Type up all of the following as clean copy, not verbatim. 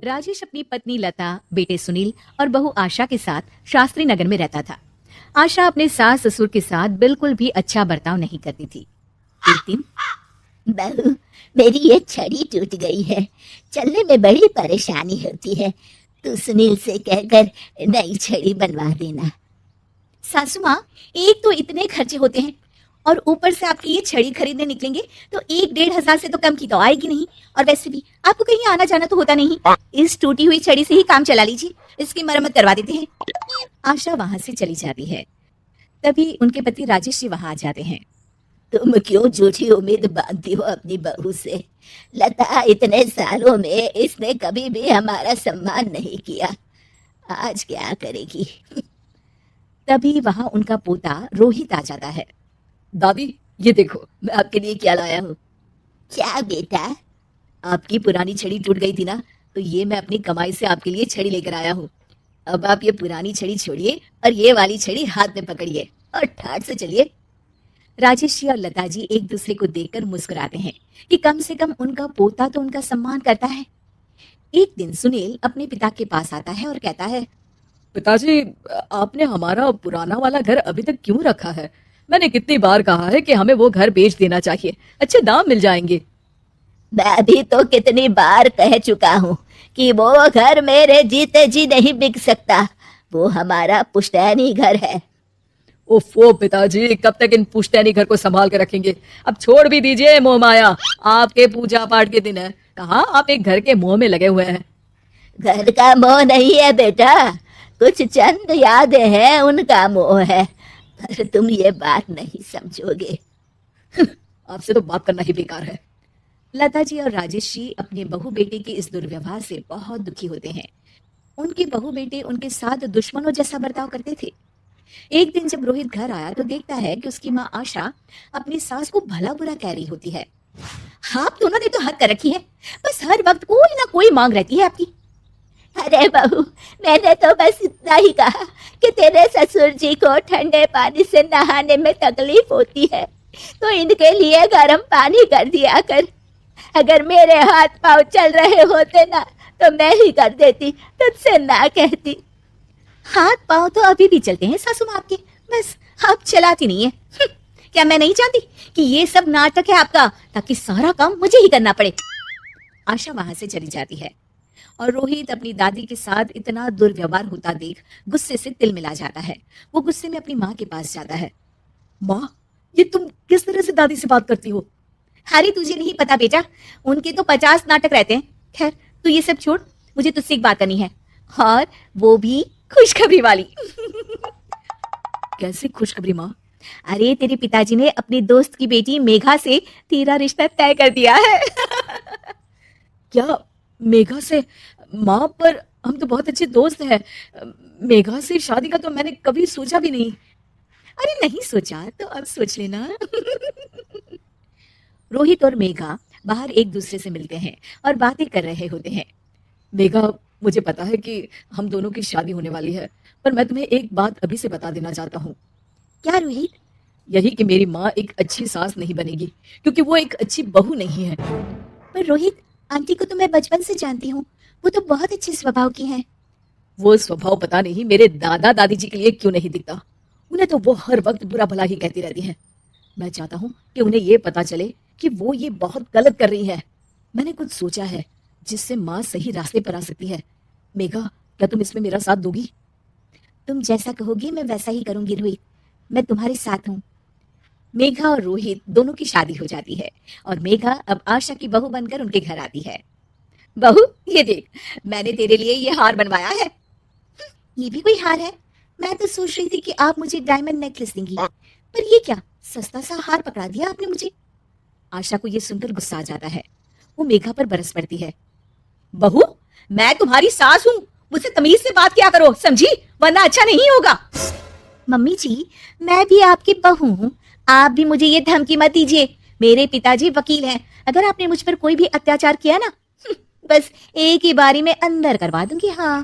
राजेश अपनी पत्नी लता, बेटे सुनील और बहू आशा के साथ शास्त्री नगर में रहता था। आशा अपने सास ससुर के साथ बिल्कुल भी अच्छा बर्ताव नहीं करती थी। एक दिन, बहू, मेरी ये छड़ी टूट गई है, चलने में बड़ी परेशानी होती है। तू सुनील से कहकर नई छड़ी बनवा देना। सासू माँ, एक तो इतने खर्चे होते हैं और ऊपर से आपकी ये छड़ी खरीदने निकलेंगे तो 1-1.5 हजार से तो कम की तो आएगी नहीं। और वैसे भी आपको कहीं आना जाना तो होता नहीं। इस टूटी हुई छड़ी से ही काम चला लीजिए, इसकी मरम्मत करवा देते हैं। आशा वहां से चली जाती है। तभी उनके पति राजेश जी वहां आ जाते हैं। तुम क्यों झूठी उम्मीद बांधती हो अपनी बहू से? लता इतने सालों में इसने कभी भी हमारा सम्मान नहीं किया, आज क्या करेगी? तभी वहां उनका पोता रोहित आ जाता है। दादी, ये देखो मैं आपके लिए क्या लाया हूँ। क्या बेटा? आपकी पुरानी छड़ी टूट गई थी ना, तो ये मैं अपनी कमाई से आपके लिए छड़ी लेकर आया हूँ। अब आप ये पुरानी छड़ी छोड़िए और ये वाली छड़ी हाथ में पकड़िए और ठाठ से चलिए। राजेश जी और लता जी एक दूसरे को देखकर मुस्कुराते हैं कि कम से कम उनका पोता तो उनका सम्मान करता है। एक दिन सुनील अपने पिता के पास आता है और कहता है, पिताजी, आपने हमारा पुराना वाला घर अभी तक क्यों रखा है? मैंने कितनी बार कहा है कि हमें वो घर बेच देना चाहिए, अच्छे दाम मिल जाएंगे। मैं भी तो कितनी बार कह चुका हूँ कि वो घर मेरे जीते जी नहीं बिक सकता। वो हमारा पुश्तैनी घर है। ओफो पिताजी, कब तक इन पुश्तैनी घर को संभाल के रखेंगे? अब छोड़ भी दीजिए मोह माया, आपके पूजा पाठ के दिन है, कहाँ आप एक घर के मोह में लगे हुए हैं। घर का मोह नहीं है बेटा, कुछ चंद यादें हैं, उनका मोह है। पर तुम ये बात नहीं समझोगे। आपसे तो बात करना ही बेकार है। लता जी और राजेश जी अपने बहू बेटे के इस दुर्व्यवहार से बहुत दुखी होते हैं। उनके बहू बेटे उनके साथ दुश्मनों जैसा बर्ताव करते थे। एक दिन जब रोहित घर आया तो देखता है कि उसकी माँ आशा अपनी सास को भला बुरा कह रही होती है। आप दोनों ने तो हद कर रखी है, बस हर वक्त कोई ना कोई मांग रहती है आपकी। अरे बहू, मैंने तो बस इतना ही कहा कि तेरे ससुर जी को ठंडे पानी से नहाने में तकलीफ होती है, तो इनके लिए गर्म पानी कर दिया कर। अगर मेरे हाथ पांव चल रहे होते ना तो मैं ही कर देती, तुझसे ना कहती। हाथ पांव तो अभी भी चलते हैं सासू माँ आपके, बस आप चलाती नहीं है। क्या मैं नहीं जानती कि ये सब नाटक है आपका, ताकि सारा काम मुझे ही करना पड़े। आशा वहां से चली जाती है और रोहित अपनी दादी के साथ इतना दुर्व्यवहार होता देख गुस्से से तिल मिला जाता है। वो गुस्से में अपनी माँ के पास जाता है। माँ, ये तुम किस तरह से दादी से बात करती हो? अरे तुझे नहीं पता बेटा, उनके तो 50 नाटक रहते हैं। खैर तू ये सब छोड़, मुझे तुझसे एक बात करनी है, और वो भी खुशखबरी वाली। कैसी खुशखबरी माँ? अरे तेरे पिताजी ने अपनी दोस्त की बेटी मेघा से तेरा रिश्ता तय कर दिया है। क्या मेघा से? माँ, पर हम तो बहुत अच्छे दोस्त हैं। मेघा से शादी का तो मैंने कभी सोचा भी नहीं। अरे नहीं सोचा तो अब सोच लेना। रोहित और मेघा बाहर एक दूसरे से मिलते हैं और बातें कर रहे होते हैं। मेघा, मुझे पता है कि हम दोनों की शादी होने वाली है, पर मैं तुम्हें एक बात अभी से बता देना चाहता हूँ। क्या रोहित? यही कि मेरी माँ एक अच्छी सास नहीं बनेगी, क्योंकि वो एक अच्छी बहू नहीं है। पर रोहित, आंटी को तो मैं बचपन से जानती हूँ, वो तो बहुत अच्छे स्वभाव की हैं। वो स्वभाव पता नहीं मेरे दादा दादी जी के लिए क्यों नहीं दिखता। उन्हें तो वो हर वक्त बुरा भला ही कहती रहती हैं। मैं चाहता हूँ कि उन्हें ये पता चले कि वो ये बहुत गलत कर रही है। मैंने कुछ सोचा है जिससे माँ सही रास्ते पर आ सकती है। मेघा, क्या तुम इसमें मेरा साथ दोगी? तुम जैसा कहोगी मैं वैसा ही करूंगी रोहित, मैं तुम्हारे साथ हूँ। मेघा और रोहित दोनों की शादी हो जाती है और मेघा अब आशा की बहू बनकर उनके घर आती है। बहू, ये देख, मैंने तेरे लिए ये हार बनवाया है। ये भी कोई हार है? मैं तो सोच रही थी कि आप मुझे डायमंड नेकलेस देंगी, पर ये क्या सस्ता सा हार पकड़ा दिया आपने मुझे। आशा को ये सुनकर गुस्सा आ जाता है। वो मेघा पर बरस पड़ती है। बहू, मैं तुम्हारी सास हूँ, मुझसे तमीज से बात किया करो, समझी? वरना अच्छा नहीं होगा। मम्मी जी, मैं भी आपकी बहू हूँ, आप भी मुझे ये धमकी मत दीजिए। मेरे पिताजी वकील हैं, अगर आपने मुझ पर कोई भी अत्याचार किया ना, बस एक ही बारी में अंदर करवा दूंगी। हाँ।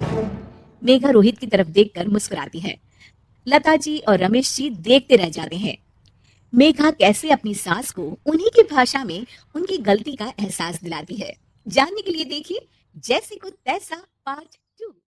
मेघा रोहित की तरफ देखकर मुस्कुराती है। लता जी और रमेश जी देखते रह जाते हैं। मेघा कैसे अपनी सास को उन्हीं की भाषा में उनकी गलती का एहसास दिलाती है, जानने के लिए देखिए जैसे को तैसा पार्ट 2।